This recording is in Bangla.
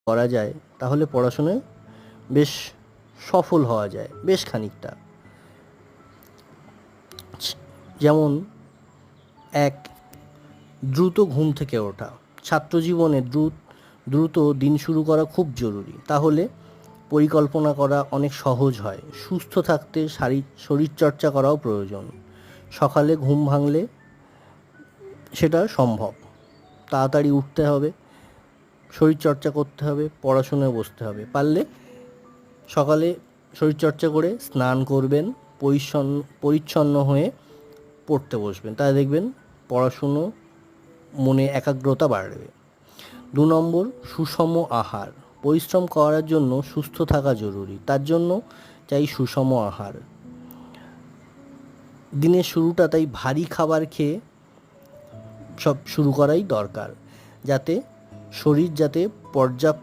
করা যায় তাহলে পড়াশোনায় বেশ সফল হওয়া যায় বেশ খানিকটা। যেমন এক, দ্রুত ঘুম থেকে ওঠা। ছাত্রজীবনে দ্রুত দিন শুরু করা খুব জরুরি, তাহলে পরিকল্পনা করা অনেক সহজ হয়। সুস্থ থাকতে শরীরচর্চা করাও প্রয়োজন। সকালে ঘুম ভাঙলে সেটা সম্ভব। তাড়াতাড়ি উঠতে হবে, শরীরচর্চা করতে হবে, পড়াশোনায় বসতে হবে। পারলে সকালে শরীরচর্চা করে স্নান করবেন, পরিচ্ছন্ন হয়ে পড়তে বসবেন, তাই দেখবেন পড়াশুনো মনে একাগ্রতা বাড়বে। 2 নম্বর, সুষম আহার। পরিশ্রম করার জন্য সুস্থ থাকা জরুরি, তার জন্য চাই সুষম আহার। দিনের শুরুটা তাই ভারী খাবার খেয়ে সব শুরু করাই দরকার, যাতে শরীর পর্যাপ্ত